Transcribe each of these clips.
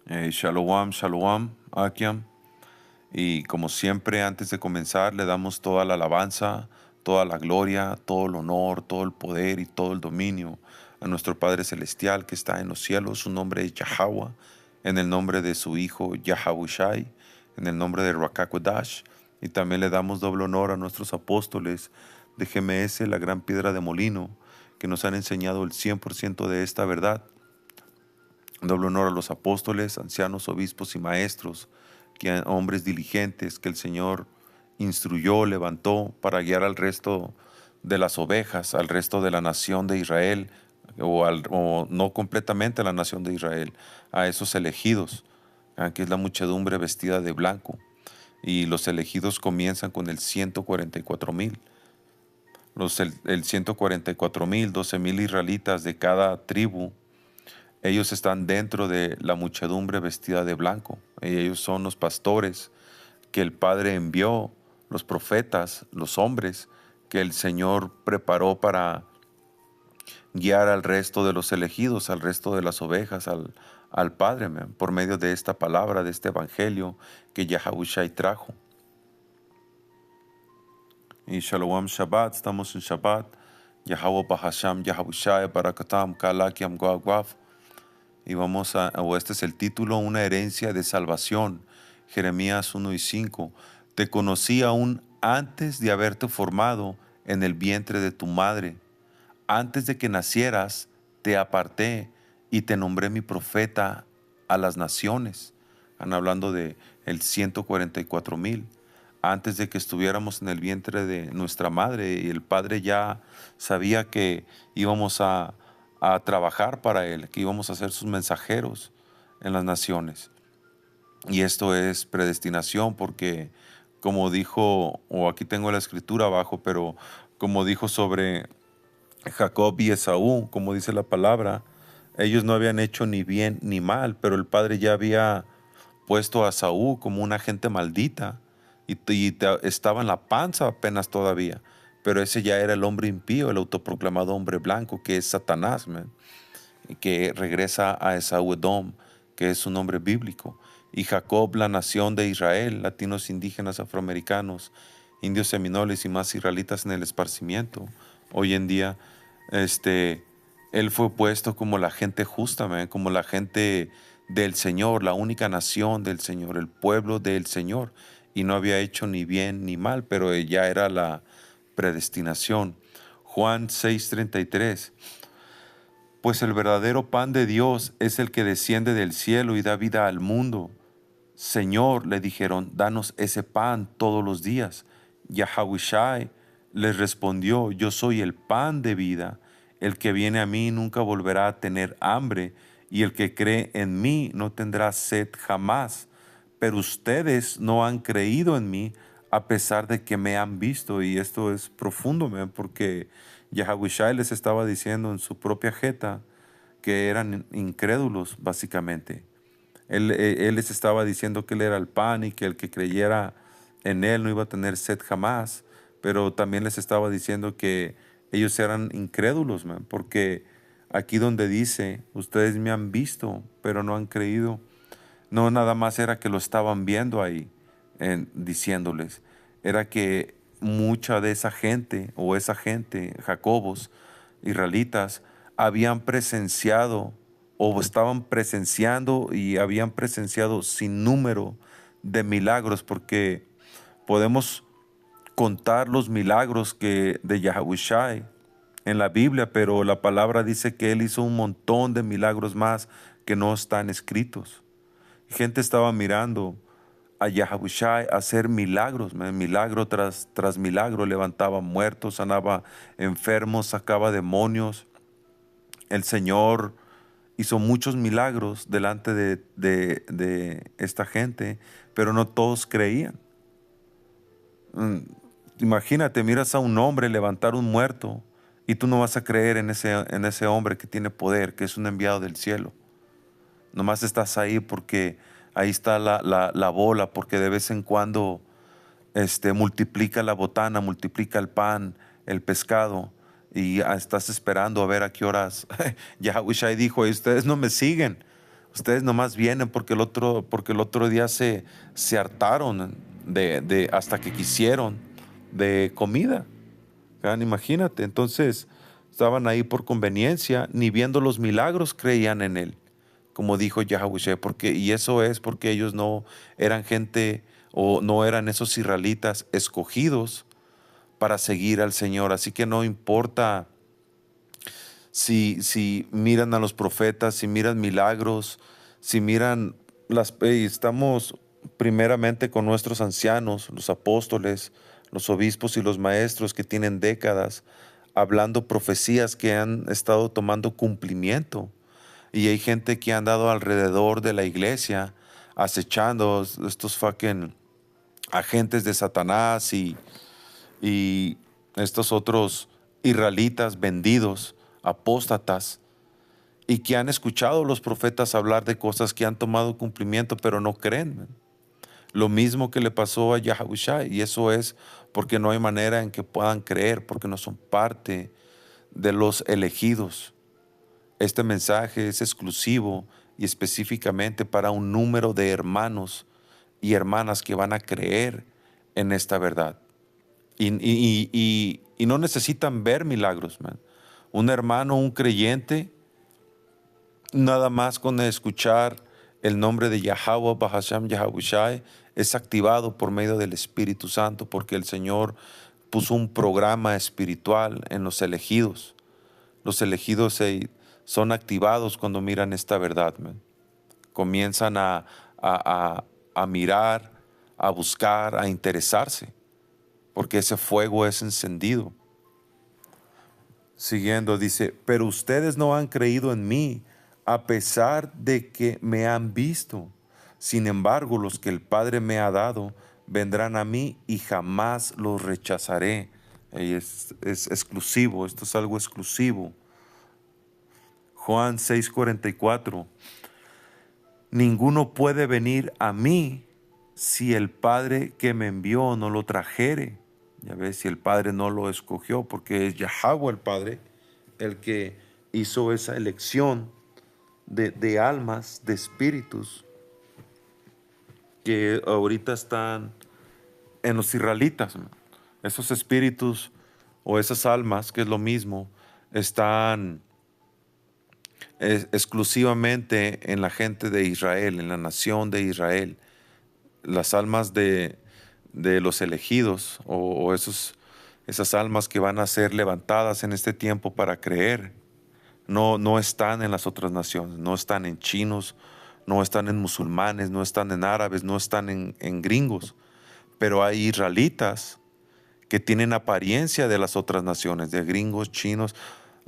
Shalom, shalom, Akiam. Y como siempre, antes de comenzar, le damos toda la alabanza, toda la gloria, todo el honor, todo el poder y todo el dominio a nuestro Padre Celestial que está en los cielos. Su nombre es Yahweh, en el nombre de su Hijo Yahawashi, en el nombre de Rakakwadash. Y también le damos doble honor a nuestros apóstoles de GMS, la gran piedra de molino, que nos han enseñado el 100% de esta verdad. Doble honor a los apóstoles, ancianos, obispos y maestros, hombres diligentes que el Señor instruyó, levantó para guiar al resto de las ovejas, al resto de la nación de Israel, o no completamente a la nación de Israel, a esos elegidos, que es la muchedumbre vestida de blanco. Y los elegidos comienzan con el 144,000. El 144,000, 12,000 israelitas de cada tribu. Ellos están dentro de la muchedumbre vestida de blanco. Ellos son los pastores que el Padre envió, los profetas, los hombres que el Señor preparó para guiar al resto de los elegidos, al resto de las ovejas, al Padre, por medio de esta palabra, de este evangelio que Yahawashi trajo. Y Shalom Shabbat, estamos en Shabbat. Yahweh Bahasham, Yahawashi, Barakatam, Kalakiam, Guagwaf. Y este es el título, una herencia de salvación. Jeremías 1:5. Te conocí aún antes de haberte formado en el vientre de tu madre. Antes de que nacieras, te aparté y te nombré mi profeta a las naciones. Están hablando de el 144,000. Antes de que estuviéramos en el vientre de nuestra madre, y el Padre ya sabía que íbamos a trabajar para Él, que íbamos a ser sus mensajeros en las naciones. Y esto es predestinación porque, como dijo, o aquí tengo la escritura abajo, pero como dijo sobre Jacob y Esaú, como dice la palabra, ellos no habían hecho ni bien ni mal, pero el Padre ya había puesto a Saúl como una gente maldita y estaba en la panza apenas todavía. Pero ese ya era el hombre impío, el autoproclamado hombre blanco, que es Satanás, que regresa a Esaú Edom, que es un nombre bíblico. Y Jacob, la nación de Israel, latinos, indígenas, afroamericanos, indios seminoles y más israelitas en el esparcimiento. Hoy en día, él fue puesto como la gente justa, como la gente del Señor, la única nación del Señor, el pueblo del Señor. Y no había hecho ni bien ni mal, pero ya era la predestinación. Juan 6:33. Pues el verdadero pan de Dios es el que desciende del cielo y da vida al mundo. Señor, le dijeron, danos ese pan todos los días. Yahawashi les respondió, yo soy el pan de vida. El que viene a mí nunca volverá a tener hambre, y el que cree en mí no tendrá sed jamás. Pero ustedes no han creído en mí a pesar de que me han visto. Y esto es profundo, porque Yahawashi les estaba diciendo en su propia jeta que eran incrédulos, básicamente. Él les estaba diciendo que Él era el pan y que el que creyera en Él no iba a tener sed jamás, pero también les estaba diciendo que ellos eran incrédulos, porque aquí donde dice, ustedes me han visto, pero no han creído, no nada más era que lo estaban viendo ahí, diciéndoles, era que mucha de esa gente, Jacobos, israelitas, habían presenciado o estaban presenciando y habían presenciado sin número de milagros, porque podemos contar los milagros de Yahawashi en la Biblia, pero la palabra dice que Él hizo un montón de milagros más que no están escritos. Gente estaba mirando a Yahawashi hacer milagros, milagro tras milagro, levantaba muertos, sanaba enfermos, sacaba demonios. El Señor hizo muchos milagros delante de esta gente, pero no todos creían. Imagínate, miras a un hombre levantar un muerto y tú no vas a creer en ese hombre que tiene poder, que es un enviado del cielo. Nomás estás ahí porque ahí está la bola, porque de vez en cuando multiplica la botana, multiplica el pan, el pescado, y estás esperando a ver a qué horas. Yahawashi dijo, ustedes no me siguen. Ustedes nomás vienen porque el otro día se hartaron hasta que quisieron de comida. ¿Verdad? Imagínate, entonces estaban ahí por conveniencia, ni viendo los milagros creían en él, como dijo Yahushua, y eso es porque ellos no eran gente o no eran esos israelitas escogidos para seguir al Señor. Así que no importa si miran a los profetas, si miran milagros, si miran estamos primeramente con nuestros ancianos, los apóstoles, los obispos y los maestros que tienen décadas hablando profecías que han estado tomando cumplimiento. Y hay gente que ha andado alrededor de la iglesia acechando estos fucking agentes de Satanás y estos otros israelitas vendidos, apóstatas, y que han escuchado a los profetas hablar de cosas que han tomado cumplimiento, pero no creen. Man. Lo mismo que le pasó a Yahushua, y eso es porque no hay manera en que puedan creer, porque no son parte de los elegidos. Este mensaje es exclusivo y específicamente para un número de hermanos y hermanas que van a creer en esta verdad. Y no necesitan ver milagros, man. Un hermano, un creyente, nada más con escuchar el nombre de Yahweh, Bahasham Yahushai, es activado por medio del Espíritu Santo, porque el Señor puso un programa espiritual en los elegidos. Los elegidos son activados cuando miran esta verdad, man. Comienzan a mirar, a buscar, a interesarse, porque ese fuego es encendido. Siguiendo, dice, pero ustedes no han creído en mí, a pesar de que me han visto. Sin embargo, los que el Padre me ha dado vendrán a mí y jamás los rechazaré. Y es exclusivo, esto es algo exclusivo. Juan 6:44. Ninguno puede venir a mí si el Padre que me envió no lo trajere. Ya ves, si el Padre no lo escogió, porque es Yahweh el Padre el que hizo esa elección de almas, de espíritus, que ahorita están en los israelitas. Esos espíritus o esas almas, que es lo mismo, están exclusivamente en la gente de Israel, en la nación de Israel. Las almas de los elegidos o esas almas que van a ser levantadas en este tiempo para creer, no están en las otras naciones, no están en chinos, no están en musulmanes, no están en árabes, no están en gringos, pero hay israelitas que tienen apariencia de las otras naciones, de gringos, chinos,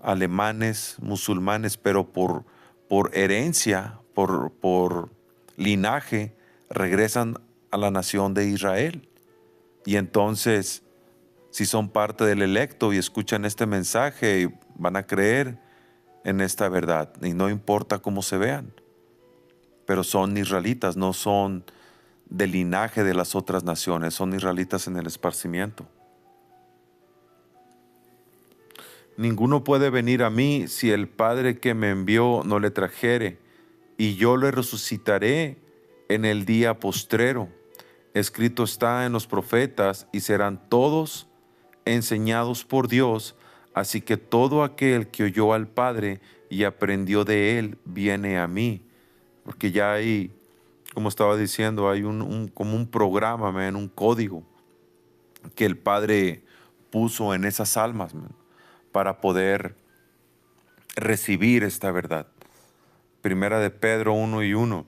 alemanes, musulmanes, pero por herencia, por linaje, regresan a la nación de Israel. Y entonces, si son parte del electo y escuchan este mensaje, van a creer en esta verdad, y no importa cómo se vean, pero son israelitas, no son del linaje de las otras naciones, son israelitas en el esparcimiento. Ninguno puede venir a mí si el Padre que me envió no le trajere, y yo le resucitaré en el día postrero. Escrito está en los profetas, y serán todos enseñados por Dios. Así que todo aquel que oyó al Padre y aprendió de él, viene a mí. Porque ya hay, como estaba diciendo, hay como un programa, man, un código que el Padre puso en esas almas, man, para poder recibir esta verdad. Primera de Pedro 1:1.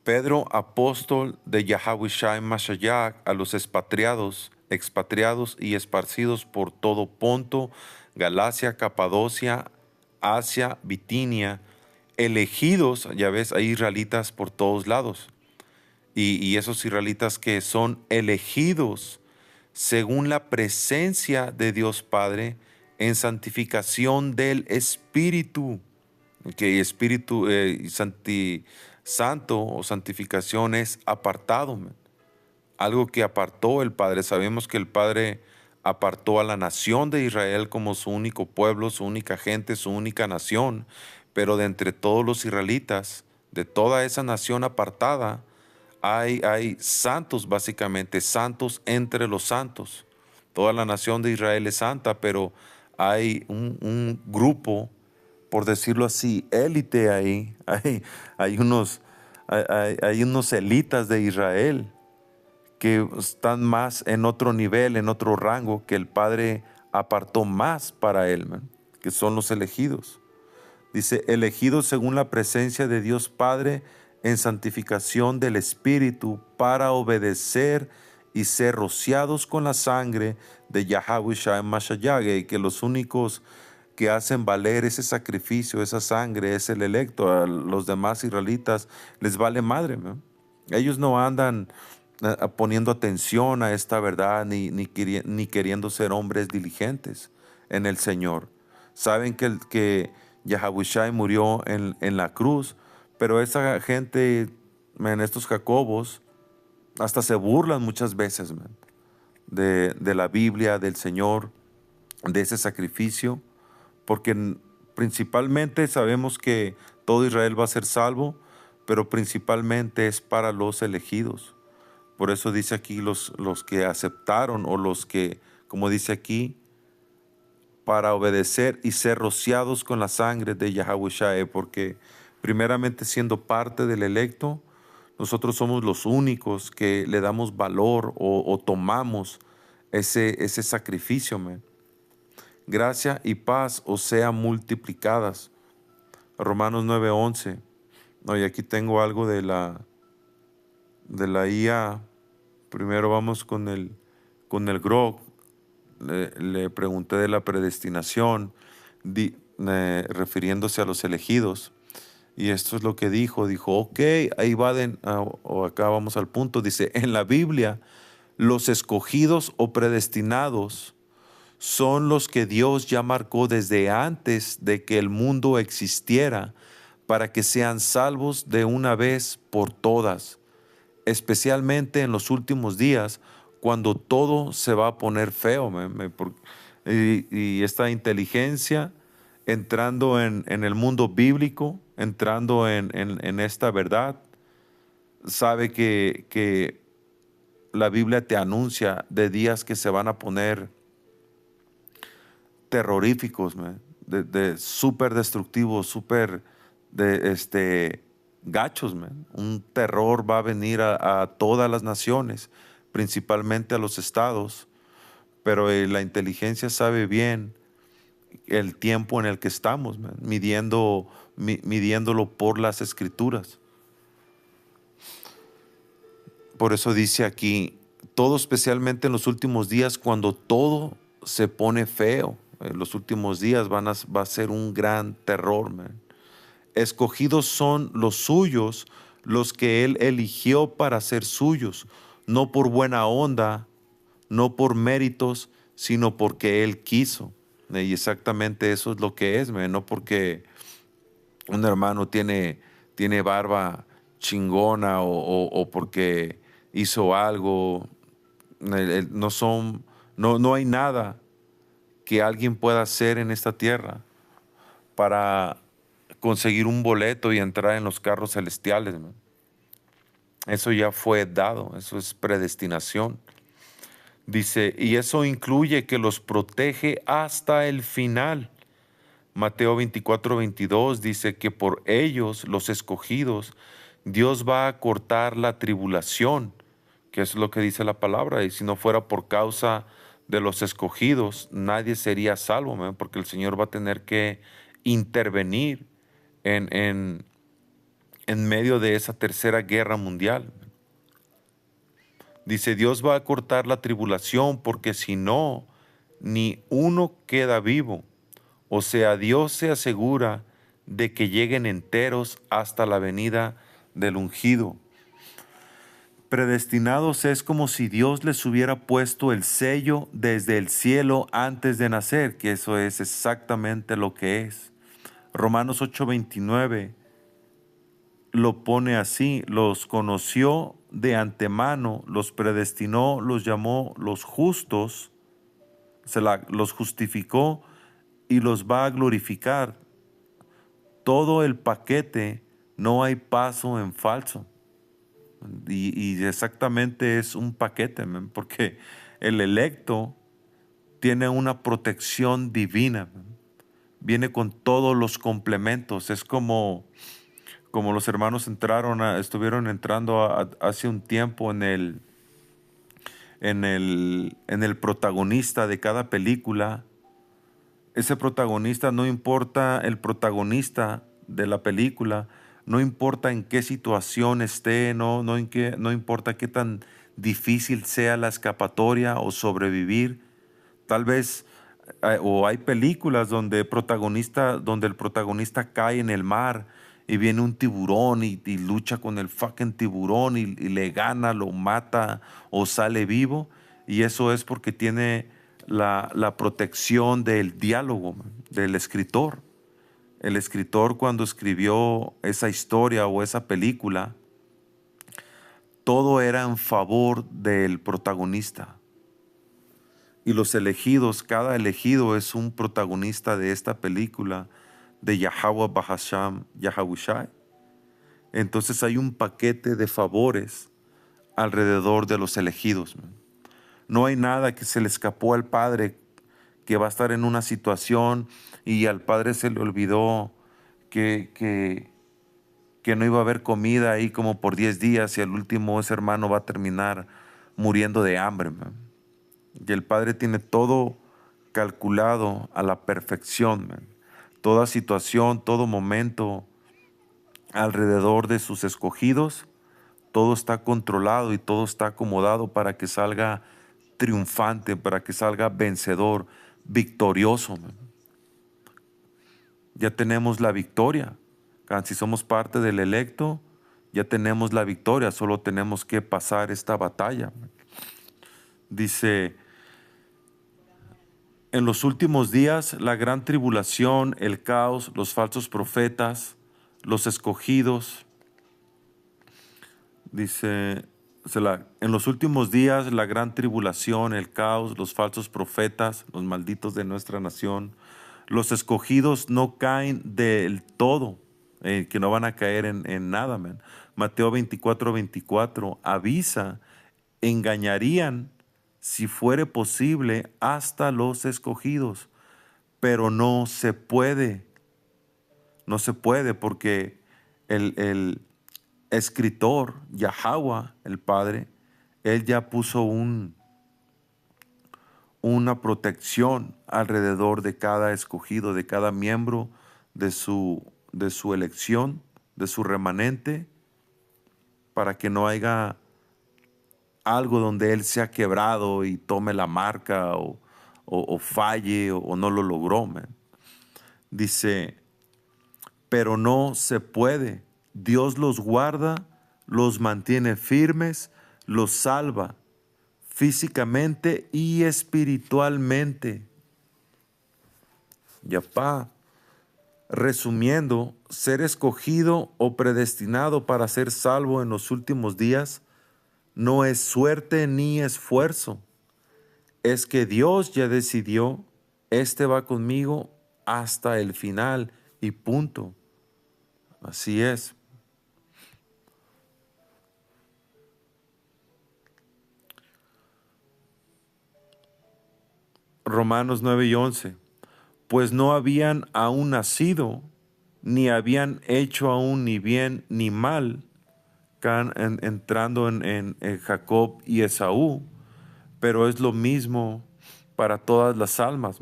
Pedro, apóstol de Yahushua Mashiach, a los expatriados y esparcidos por todo Ponto, Galacia, Capadocia, Asia, Bitinia, elegidos, ya ves, hay israelitas por todos lados, y esos israelitas que son elegidos según la presencia de Dios Padre en santificación del Espíritu, que Espíritu santo o santificación es apartado, man. Algo que apartó el Padre. Sabemos que el Padre apartó a la nación de Israel como su único pueblo, su única gente, su única nación, pero de entre todos los israelitas, de toda esa nación apartada, hay santos, básicamente, santos entre los santos. Toda la nación de Israel es santa, pero hay un grupo, por decirlo así, élite ahí. Hay unos, hay unos elitas de Israel que están más en otro nivel, en otro rango, que el Padre apartó más para él, man, que son los elegidos. Dice, elegidos según la presencia de Dios Padre en santificación del Espíritu para obedecer y ser rociados con la sangre de Yahweh Shai Mashiach, y que los únicos que hacen valer ese sacrificio, esa sangre, es el electo. A los demás israelitas les vale madre, ¿no? Ellos no andan poniendo atención a esta verdad ni queriendo ser hombres diligentes en el Señor. Saben que Yahawashi murió en la cruz, pero esa gente, man, estos jacobos, hasta se burlan muchas veces, man, de la Biblia, del Señor, de ese sacrificio, porque principalmente sabemos que todo Israel va a ser salvo, pero principalmente es para los elegidos. Por eso dice aquí los que aceptaron, o los que, como dice aquí, para obedecer y ser rociados con la sangre de Yahawashi, porque primeramente siendo parte del electo, nosotros somos los únicos que le damos valor o tomamos ese sacrificio, man. Gracia y paz os sean multiplicadas. Romanos 9:11. No, y aquí tengo algo de la IA. Primero vamos con el Grok. Le pregunté de la predestinación, refiriéndose a los elegidos. Y esto es lo que dijo. Dijo, ok, ahí va, o acá vamos al punto. Dice, en la Biblia, los escogidos o predestinados son los que Dios ya marcó desde antes de que el mundo existiera, para que sean salvos de una vez por todas, especialmente en los últimos días, cuando todo se va a poner feo. Y esta inteligencia entrando en el mundo bíblico, entrando en esta verdad, sabe que la Biblia te anuncia de días que se van a poner terroríficos, man, de súper destructivos, súper gachos, man. Un terror va a venir a todas las naciones, principalmente a los estados, pero la inteligencia sabe bien el tiempo en el que estamos, man, midiéndolo por las escrituras. Por eso dice aquí, todo especialmente en los últimos días, cuando todo se pone feo. En los últimos días va a ser un gran terror, man. Escogidos son los suyos, los que Él eligió para ser suyos, no por buena onda, no por méritos, sino porque Él quiso. Y exactamente eso es lo que es, man. No porque un hermano tiene barba chingona o porque hizo algo. No hay nada que alguien pueda hacer en esta tierra para conseguir un boleto y entrar en los carros celestiales, man. Eso ya fue dado, eso es predestinación. Dice, y eso incluye que los protege hasta el final. Mateo 24:22 dice que por ellos, los escogidos, Dios va a cortar la tribulación, que es lo que dice la palabra. Y si no fuera por causa de los escogidos, nadie sería salvo, man, porque el Señor va a tener que intervenir en medio de esa tercera guerra mundial. Dice, Dios va a cortar la tribulación, porque si no, ni uno queda vivo. O sea, Dios se asegura de que lleguen enteros hasta la venida del ungido. Predestinados es como si Dios les hubiera puesto el sello desde el cielo antes de nacer, que eso es exactamente lo que es. Romanos 8:29 lo pone así: los conoció de antemano, los predestinó, los llamó los justos, los justificó y los va a glorificar. todo el paquete, no hay paso en falso. Y exactamente es un paquete, man, porque el electo tiene una protección divina, man. Viene con todos los complementos. Es como los hermanos estuvieron entrando hace un tiempo en el protagonista de cada película. Ese protagonista, no importa el protagonista de la película, no importa en qué situación esté, no importa qué tan difícil sea la escapatoria o sobrevivir. Tal vez, o hay películas donde el protagonista cae en el mar y viene un tiburón y lucha con el fucking tiburón y le gana, lo mata o sale vivo. Y eso es porque tiene la protección del diálogo, man, del escritor. El escritor, cuando escribió esa historia o esa película, todo era en favor del protagonista. Y los elegidos, cada elegido es un protagonista de esta película de Yahweh Bahasham Yahawashi. Entonces hay un paquete de favores alrededor de los elegidos, man. No hay nada que se le escapó al Padre, que va a estar en una situación y al Padre se le olvidó que no iba a haber comida ahí como por 10 días y al último ese hermano va a terminar muriendo de hambre, man. Y el Padre tiene todo calculado a la perfección, man. Toda situación, todo momento alrededor de sus escogidos, todo está controlado y todo está acomodado para que salga triunfante, para que salga vencedor, victorioso, man. Ya tenemos la victoria. Si somos parte del electo, ya tenemos la victoria, solo tenemos que pasar esta batalla, man. Dice, en los últimos días, la gran tribulación, el caos, los falsos profetas, los escogidos. Dice, en los últimos días, la gran tribulación, el caos, los falsos profetas, los malditos de nuestra nación, los escogidos no caen del todo, que no van a caer en nada, man. Mateo 24:24 avisa, engañarían, si fuere posible, hasta los escogidos, pero no se puede. No se puede porque el escritor, Yahweh, el Padre, Él ya puso una protección alrededor de cada escogido, de cada miembro de su elección, de su remanente, para que no haya algo donde Él sea quebrado y tome la marca o falle o no lo logró, man. Dice, pero no se puede. Dios los guarda, los mantiene firmes, los salva físicamente y espiritualmente. Yapá, resumiendo, ser escogido o predestinado para ser salvo en los últimos días no es suerte ni esfuerzo. Es que Dios ya decidió, este va conmigo hasta el final y punto. Así es. Romanos 9:11. Pues no habían aún nacido, ni habían hecho aún ni bien ni mal, entrando en Jacob y Esaú, pero es lo mismo para todas las almas.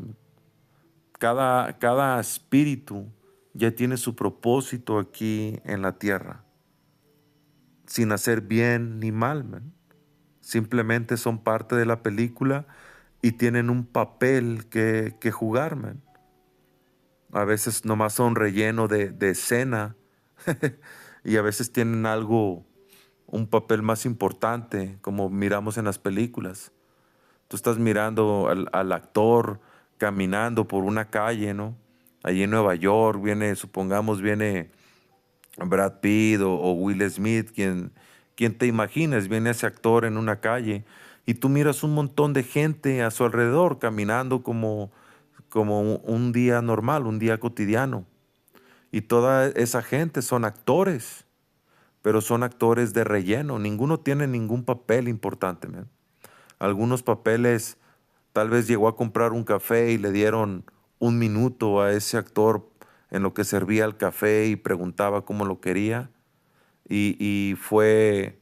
Cada espíritu ya tiene su propósito aquí en la tierra, sin hacer bien ni mal, man. Simplemente son parte de la película y tienen un papel que jugar, man. A veces nomás son relleno de escena y a veces tienen un papel más importante, como miramos en las películas. Tú estás mirando al actor caminando por una calle, ¿no? Allí en Nueva York supongamos viene Brad Pitt o Will Smith, quien te imaginas, viene ese actor en una calle y tú miras un montón de gente a su alrededor caminando como un día normal, un día cotidiano. Y toda esa gente son actores, pero son actores de relleno. Ninguno tiene ningún papel importante, man. Algunos papeles, tal vez llegó a comprar un café y le dieron un minuto a ese actor en lo que servía el café y preguntaba cómo lo quería. Y fue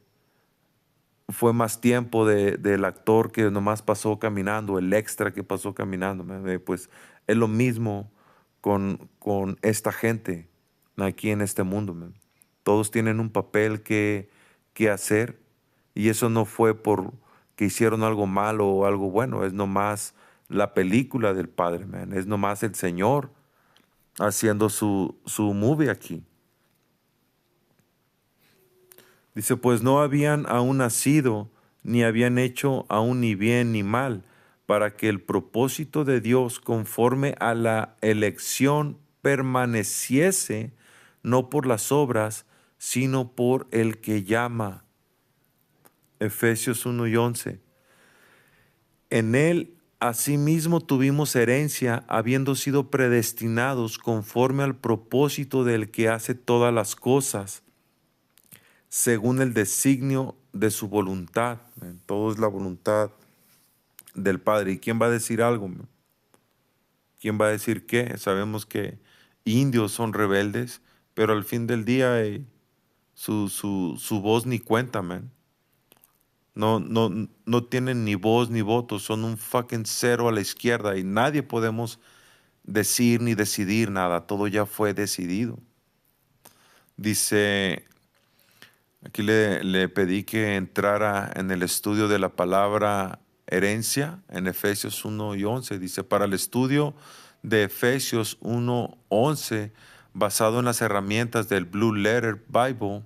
más tiempo del actor que nomás pasó caminando, el extra que pasó caminando. Pues es lo mismo con esta gente aquí en este mundo. Man. Todos tienen un papel que hacer y eso no fue por que hicieron algo malo o algo bueno, es nomás la película del Padre, man. Es nomás el Señor haciendo su movie aquí. Dice, pues no habían aún nacido, ni habían hecho aún ni bien ni mal, para que el propósito de Dios conforme a la elección permaneciese, no por las obras, sino por el que llama. Efesios 1:11. En él asimismo tuvimos herencia, habiendo sido predestinados conforme al propósito del que hace todas las cosas según el designio de su voluntad. Todo es la voluntad del Padre. ¿Y quién va a decir algo? ¿Quién va a decir qué? Sabemos que indios son rebeldes, pero al fin del día su voz ni cuenta, man. No tienen ni voz ni voto, son un fucking cero a la izquierda y nadie podemos decir ni decidir nada, todo ya fue decidido. Dice, aquí le pedí que entrara en el estudio de la palabra herencia en Efesios 1:11. Dice, para el estudio de Efesios 1:11, basado en las herramientas del Blue Letter Bible,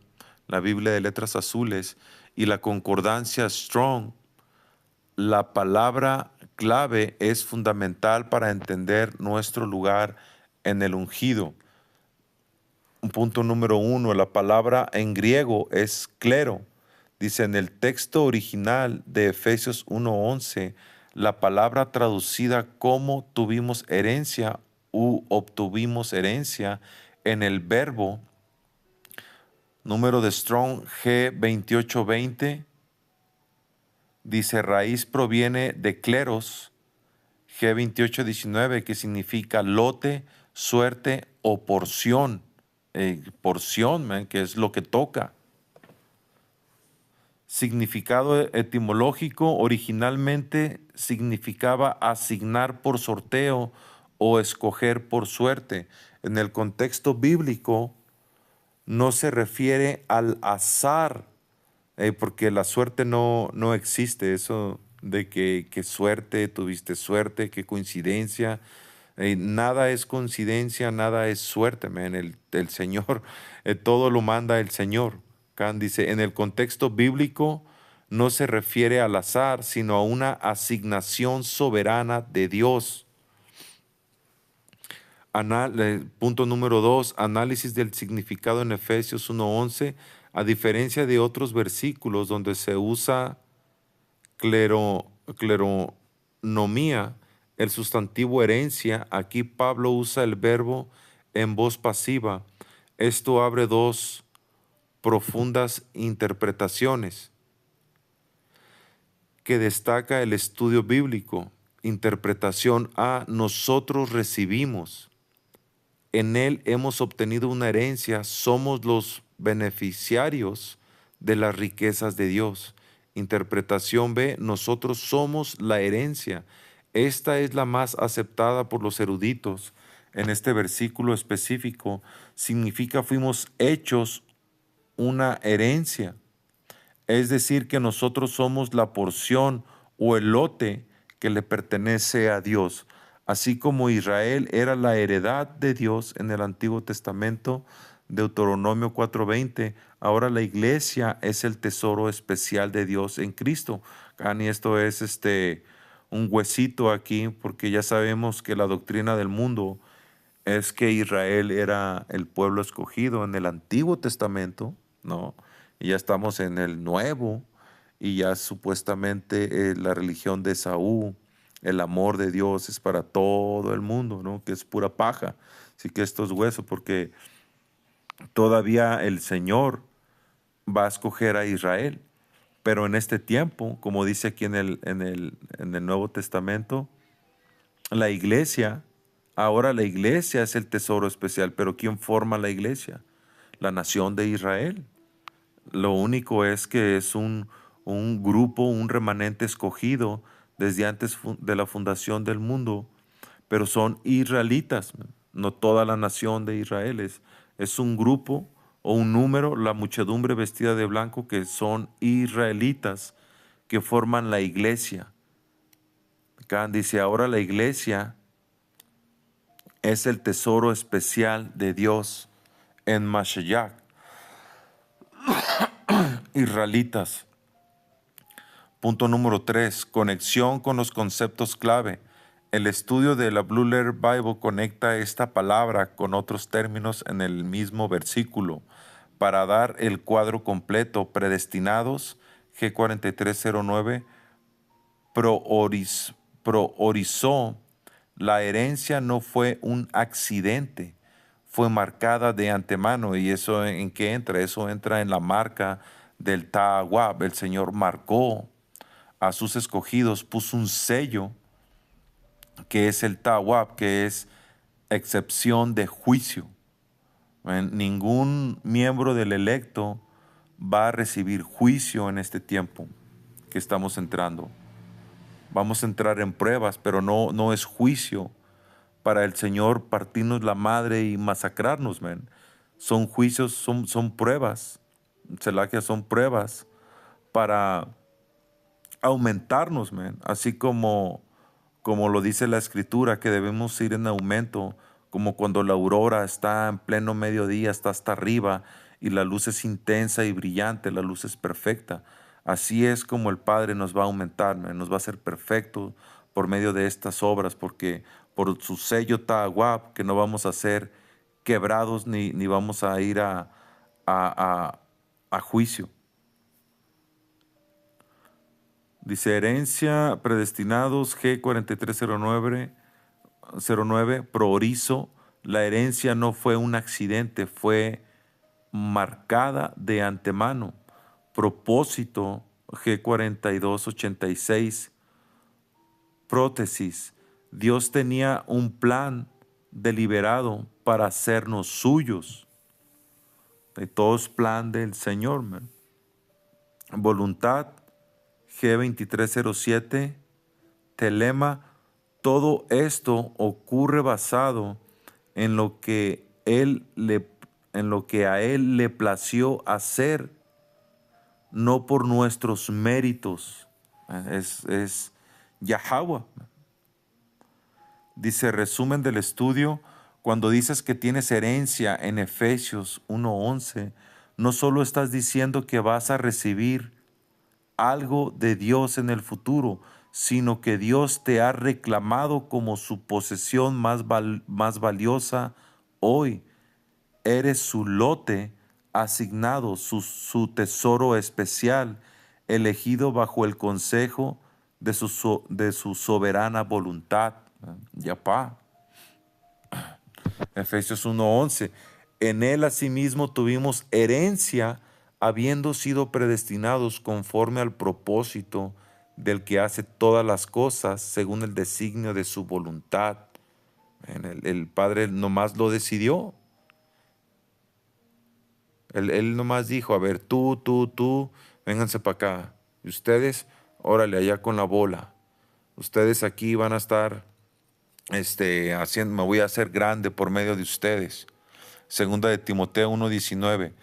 la Biblia de letras azules, y la concordancia Strong, la palabra clave es fundamental para entender nuestro lugar en el ungido. Punto número 1, la palabra en griego es clero. Dice en el texto original de Efesios 1:11, la palabra traducida como tuvimos herencia u obtuvimos herencia en el verbo número de Strong G2820, dice raíz proviene de cleros, G2819, que significa lote, suerte o porción. Porción, man, que es lo que toca. Significado etimológico, originalmente significaba asignar por sorteo o escoger por suerte. En el contexto bíblico no se refiere al azar, porque la suerte no existe. Eso de que suerte, tuviste suerte, qué coincidencia. Nada es coincidencia, nada es suerte, man. El Señor, todo lo manda el Señor. Kant dice, en el contexto bíblico no se refiere al azar, sino a una asignación soberana de Dios. Punto número 2, análisis del significado en Efesios 1:11. A diferencia de otros versículos donde se usa cleronomía, el sustantivo herencia, aquí Pablo usa el verbo en voz pasiva. Esto abre dos profundas interpretaciones que destaca el estudio bíblico. Interpretación A, nosotros recibimos. En él hemos obtenido una herencia, somos los beneficiarios de las riquezas de Dios. Interpretación B, nosotros somos la herencia. Esta es la más aceptada por los eruditos. En este versículo específico significa fuimos hechos una herencia. Es decir, que nosotros somos la porción o el lote que le pertenece a Dios. Así como Israel era la heredad de Dios en el Antiguo Testamento, Deuteronomio 4:20, ahora la iglesia es el tesoro especial de Dios en Cristo. Y esto es un huesito aquí, porque ya sabemos que la doctrina del mundo es que Israel era el pueblo escogido en el Antiguo Testamento, ¿no? Y ya estamos en el Nuevo, y ya supuestamente la religión de Esaú, el amor de Dios es para todo el mundo, ¿no? Que es pura paja. Así que esto es hueso, porque todavía el Señor va a escoger a Israel. Pero en este tiempo, como dice aquí en el Nuevo Testamento, la iglesia, ahora la iglesia es el tesoro especial, pero ¿quién forma la iglesia? La nación de Israel. Lo único es que es un grupo, un remanente escogido desde antes de la fundación del mundo, pero son israelitas, no toda la nación de Israel. Es un grupo o un número, la muchedumbre vestida de blanco, que son israelitas que forman la iglesia. Acá dice, ahora la iglesia es el tesoro especial de Dios en Mashiach. Israelitas. Punto número 3. Conexión con los conceptos clave. El estudio de la Blue Letter Bible conecta esta palabra con otros términos en el mismo versículo para dar el cuadro completo. Predestinados, G4309, priorizó. La herencia no fue un accidente, fue marcada de antemano. ¿Y eso en qué entra? Eso entra en la marca del Ta'awab. El Señor marcó a sus escogidos, puso un sello que es el Ta'awab, que es excepción de juicio. Ningún miembro del electo va a recibir juicio en este tiempo que estamos entrando. Vamos a entrar en pruebas, pero no es juicio para el Señor partirnos la madre y masacrarnos, man. Son juicios, son pruebas. Selakia, son pruebas para aumentarnos, man. Así como lo dice la Escritura, que debemos ir en aumento, como cuando la aurora está en pleno mediodía, está hasta arriba y la luz es intensa y brillante, la luz es perfecta. Así es como el Padre nos va a aumentar, man. Nos va a hacer perfecto por medio de estas obras, porque por su sello Ta'awab, que no vamos a ser quebrados ni vamos a ir a juicio. Dice herencia, predestinados, G4309, proorizo. La herencia no fue un accidente, fue marcada de antemano. Propósito, G4286, prótesis. Dios tenía un plan deliberado para hacernos suyos. De todo es plan del Señor, man. Voluntad, G2307, telema. Todo esto ocurre basado en lo que a Él le plació hacer, no por nuestros méritos. Es Yahweh. Dice, resumen del estudio, cuando dices que tienes herencia en Efesios 1:11, no solo estás diciendo que vas a recibir algo de Dios en el futuro, sino que Dios te ha reclamado como su posesión más valiosa hoy. Eres su lote asignado, su tesoro especial, elegido bajo el consejo de su soberana voluntad. Yapá. Efesios 1:11. En él asimismo tuvimos herencia, habiendo sido predestinados conforme al propósito del que hace todas las cosas según el designio de su voluntad. El Padre nomás lo decidió. Él nomás dijo, a ver, tú, vénganse para acá. Y ustedes, órale, allá con la bola. Ustedes aquí van a estar me voy a hacer grande por medio de ustedes. Segunda de Timoteo 1:19.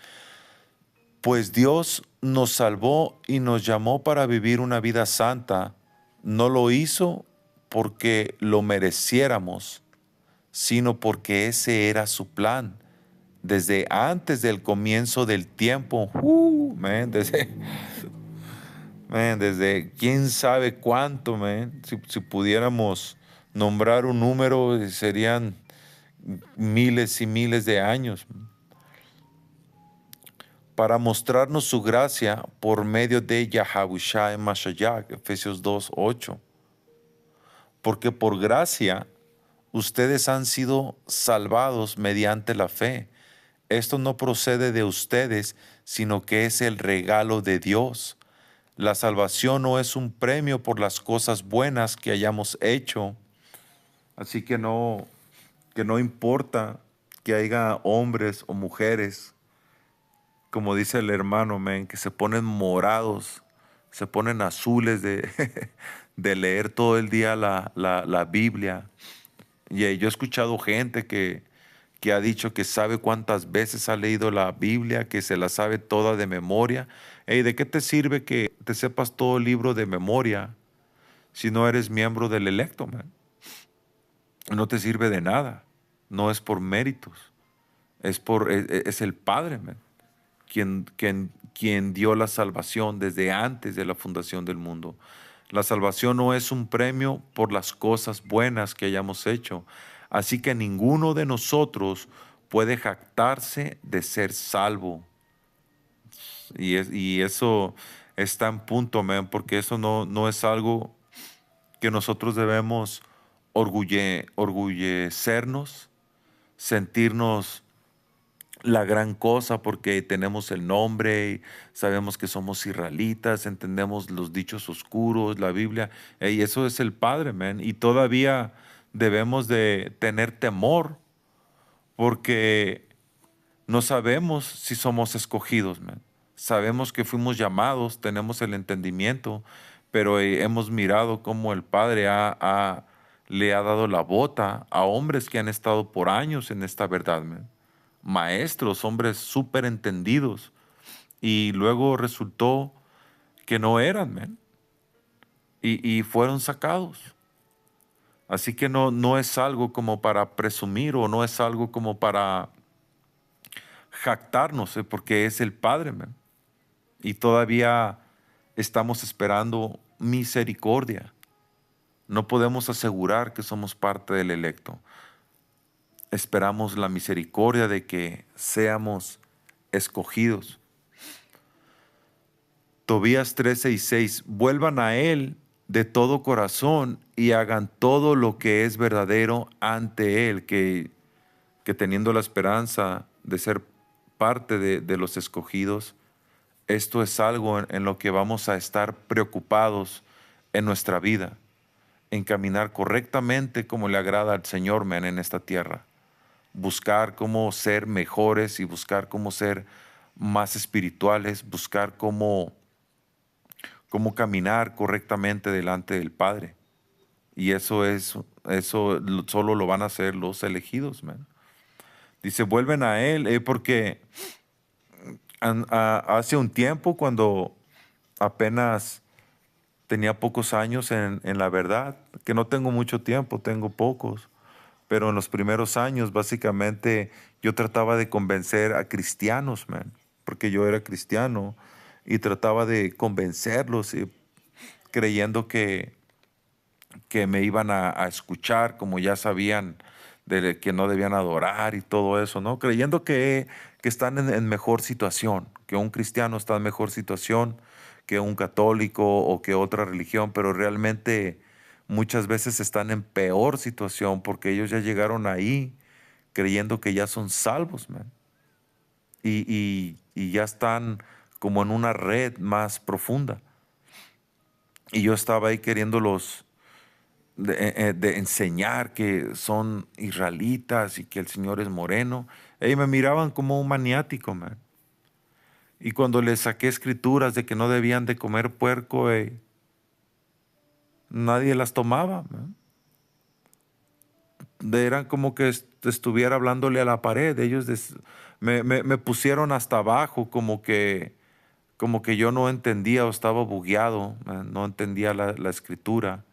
Pues Dios nos salvó y nos llamó para vivir una vida santa. No lo hizo porque lo mereciéramos, sino porque ese era su plan. Desde antes del comienzo del tiempo, desde quién sabe cuánto, si pudiéramos nombrar un número, serían miles y miles de años, para mostrarnos su gracia por medio de Yahawashi Mashiach, Efesios 2:8. Porque por gracia ustedes han sido salvados mediante la fe. Esto no procede de ustedes, sino que es el regalo de Dios. La salvación no es un premio por las cosas buenas que hayamos hecho. Así que no importa que haya hombres o mujeres, como dice el hermano, men, que se ponen morados, se ponen azules de leer todo el día la Biblia. Y yo he escuchado gente que ha dicho que sabe cuántas veces ha leído la Biblia, que se la sabe toda de memoria. Ey, ¿de qué te sirve que te sepas todo el libro de memoria si no eres miembro del electo, man? No te sirve de nada. No es por méritos. Es el Padre, man, quien dio la salvación desde antes de la fundación del mundo. La salvación no es un premio por las cosas buenas que hayamos hecho. Así que ninguno de nosotros puede jactarse de ser salvo. Y eso está en punto, man, porque eso no es algo que nosotros debemos orgullecernos, sentirnos la gran cosa porque tenemos el nombre y sabemos que somos israelitas, entendemos los dichos oscuros, la Biblia, y eso es el Padre, man. Y todavía debemos de tener temor porque no sabemos si somos escogidos, man. Sabemos que fuimos llamados, tenemos el entendimiento, pero hemos mirado cómo el Padre le ha dado la bota a hombres que han estado por años en esta verdad, man. Maestros, hombres súper entendidos, y luego resultó que no eran, man, y fueron sacados. Así que no es algo como para presumir o no es algo como para jactarnos, porque es el Padre, man. Y todavía estamos esperando misericordia. No podemos asegurar que somos parte del electo. Esperamos la misericordia de que seamos escogidos. Tobías 13:6, vuelvan a Él de todo corazón y hagan todo lo que es verdadero ante Él, que teniendo la esperanza de ser parte de los escogidos, esto es algo en lo que vamos a estar preocupados en nuestra vida, en caminar correctamente como le agrada al Señor, men, en esta tierra. Buscar cómo ser mejores y buscar cómo ser más espirituales, buscar cómo caminar correctamente delante del Padre. Y solo lo van a hacer los elegidos, man. Dice, vuelven a Él, porque hace un tiempo, cuando apenas tenía pocos años en la verdad, que no tengo mucho tiempo, tengo pocos, pero en los primeros años básicamente yo trataba de convencer a cristianos, man, porque yo era cristiano y trataba de convencerlos creyendo que me iban a escuchar, como ya sabían que no debían adorar y todo eso, ¿no? Creyendo que están en mejor situación, que un cristiano está en mejor situación que un católico o que otra religión, pero realmente muchas veces están en peor situación porque ellos ya llegaron ahí creyendo que ya son salvos, man. Y ya están como en una red más profunda. Y yo estaba ahí queriéndolos de enseñar que son israelitas y que el Señor es moreno. Ellos me miraban como un maniático, man. Y cuando les saqué escrituras de que no debían de comer puerco, nadie las tomaba, man. Eran como que estuviera hablándole a la pared. Ellos me pusieron hasta abajo como que yo no entendía o estaba bugueado, man. No entendía la escritura,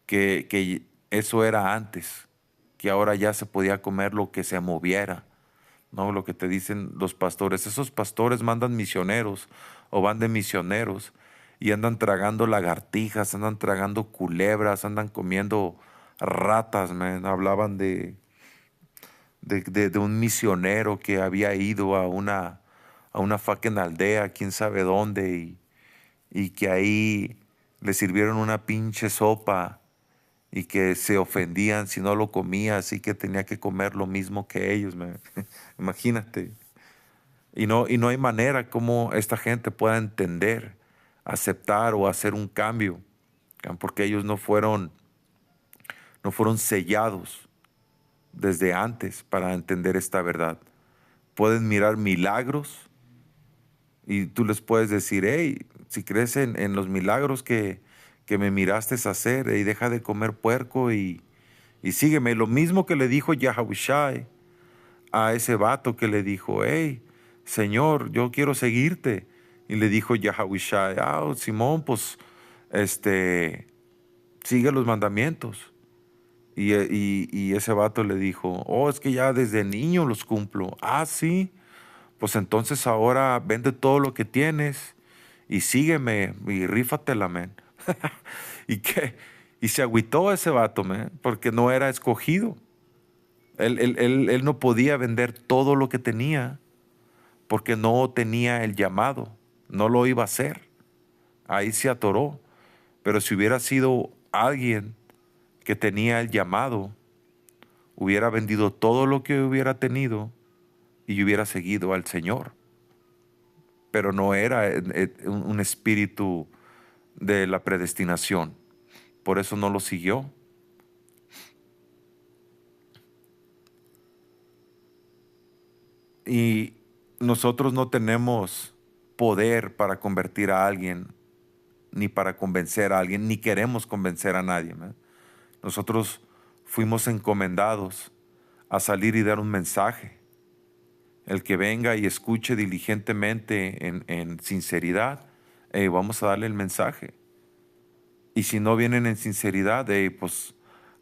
que eso era antes, que ahora ya se podía comer lo que se moviera, ¿no? Lo que te dicen los pastores. Esos pastores mandan misioneros o van de misioneros y andan tragando lagartijas, andan tragando culebras, andan comiendo ratas, man. Hablaban de un misionero que había ido a una fucking aldea, quién sabe dónde, y que ahí le sirvieron una pinche sopa y que se ofendían si no lo comía, así que tenía que comer lo mismo que ellos. Imagínate. Y no hay manera como esta gente pueda entender, aceptar o hacer un cambio, porque ellos no fueron sellados desde antes para entender esta verdad. Pueden mirar milagros y tú les puedes decir, hey, si crees en los milagros que me miraste hacer, y deja de comer puerco y sígueme. Lo mismo que le dijo Yahushai a ese vato que le dijo, hey, Señor, yo quiero seguirte. Y le dijo Yahushai, Simón, pues, sigue los mandamientos. Y ese vato le dijo, es que ya desde niño los cumplo. Sí, pues entonces ahora vende todo lo que tienes y sígueme y rífatela, men. ¿Y qué? Y se agüitó ese vato, men, porque no era escogido. Él no podía vender todo lo que tenía porque no tenía el llamado, no lo iba a hacer. Ahí se atoró. Pero si hubiera sido alguien que tenía el llamado, hubiera vendido todo lo que hubiera tenido y hubiera seguido al Señor. Pero no era un espíritu de la predestinación. Por eso no lo siguió. Y nosotros no tenemos poder para convertir a alguien, ni para convencer a alguien, ni queremos convencer a nadie, ¿no? Nosotros fuimos encomendados a salir y dar un mensaje. El que venga y escuche diligentemente en sinceridad, vamos a darle el mensaje. Y si no vienen en sinceridad, pues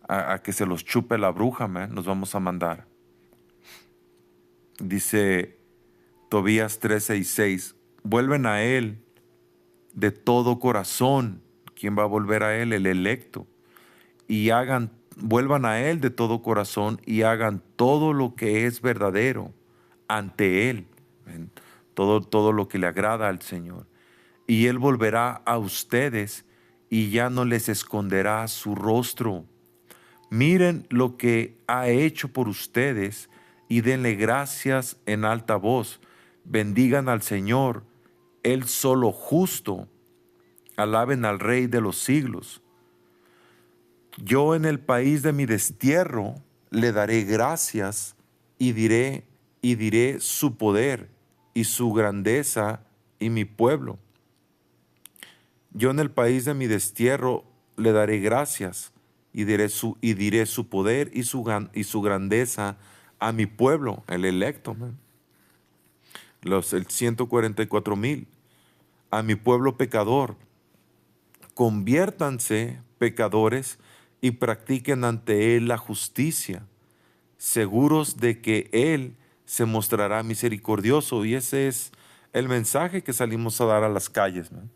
a que se los chupe la bruja, man, nos vamos a mandar. Dice Tobías 13:6, vuelven a Él de todo corazón. ¿Quién va a volver a Él? El electo. Y vuelvan a Él de todo corazón y hagan todo lo que es verdadero ante Él. Todo lo que le agrada al Señor. Y Él volverá a ustedes y ya no les esconderá su rostro. Miren lo que ha hecho por ustedes y denle gracias en alta voz. Bendigan al Señor, Él solo justo. Alaben al Rey de los siglos. Yo en el país de mi destierro le daré gracias y diré su poder y su grandeza y mi pueblo. Yo en el país de mi destierro le daré gracias y diré su poder y su grandeza a mi pueblo, el electo, man. El 144,000, a mi pueblo pecador. Conviértanse, pecadores, y practiquen ante Él la justicia, seguros de que Él se mostrará misericordioso. Y ese es el mensaje que salimos a dar a las calles, man.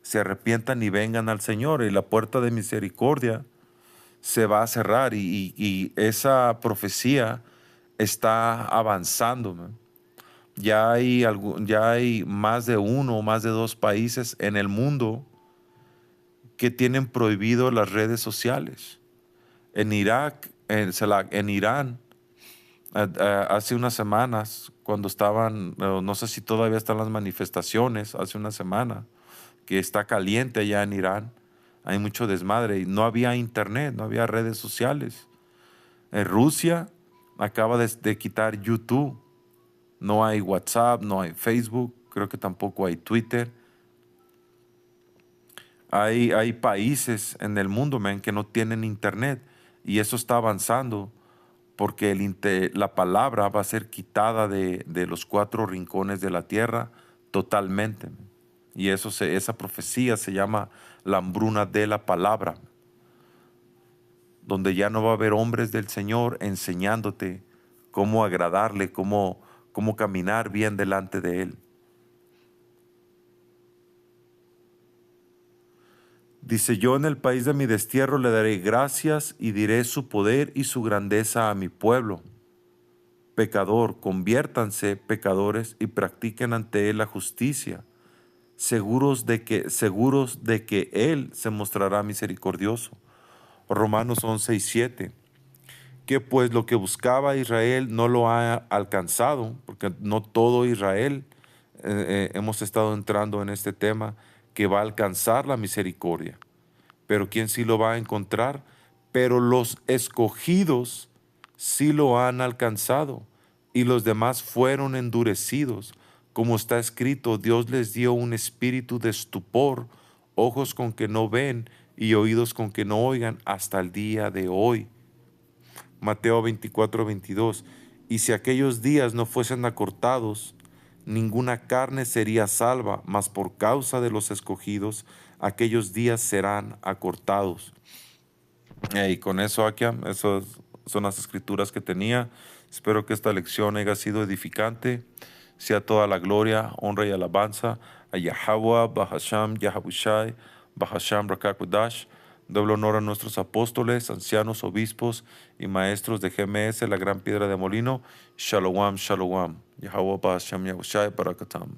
Se arrepientan y vengan al Señor, y la puerta de misericordia se va a cerrar, y esa profecía está avanzando, man. Ya hay más de uno o más de dos países en el mundo que tienen prohibido las redes sociales. En Irak, en Irán, hace unas semanas, cuando estaban, no sé si todavía están las manifestaciones, hace una semana, que está caliente allá en Irán, hay mucho desmadre y no había internet, no había redes sociales. En Rusia acaba de quitar YouTube, no hay WhatsApp, no hay Facebook, creo que tampoco hay Twitter. Hay países en el mundo, man, que no tienen internet, y eso está avanzando porque la palabra va a ser quitada de los cuatro rincones de la tierra totalmente, man. Y esa profecía se llama la hambruna de la palabra, donde ya no va a haber hombres del Señor enseñándote cómo agradarle, cómo caminar bien delante de Él. Dice, yo en el país de mi destierro le daré gracias y diré su poder y su grandeza a mi pueblo. Pecador, conviértanse, pecadores, y practiquen ante Él la justicia, seguros de que Él se mostrará misericordioso. Romanos 11:7. Que pues lo que buscaba Israel no lo ha alcanzado, porque no todo Israel, hemos estado entrando en este tema, que va a alcanzar la misericordia. Pero ¿quién sí lo va a encontrar? Pero los escogidos sí lo han alcanzado, y los demás fueron endurecidos. Como está escrito, Dios les dio un espíritu de estupor, ojos con que no ven y oídos con que no oigan hasta el día de hoy. Mateo 24:22. Y si aquellos días no fuesen acortados, ninguna carne sería salva, mas por causa de los escogidos, aquellos días serán acortados. Y con eso, Akiam, esas son las escrituras que tenía. Espero que esta lección haya sido edificante. Sea toda la gloria, honra y alabanza a Yahweh, Bahasham, Yahabushai, Bahasham, Rakakudash. Doble honor a nuestros apóstoles, ancianos, obispos y maestros de GMS, la gran piedra de molino. Shalom, shalom. Yahweh, Bahasham, Yahushai, Barakatam.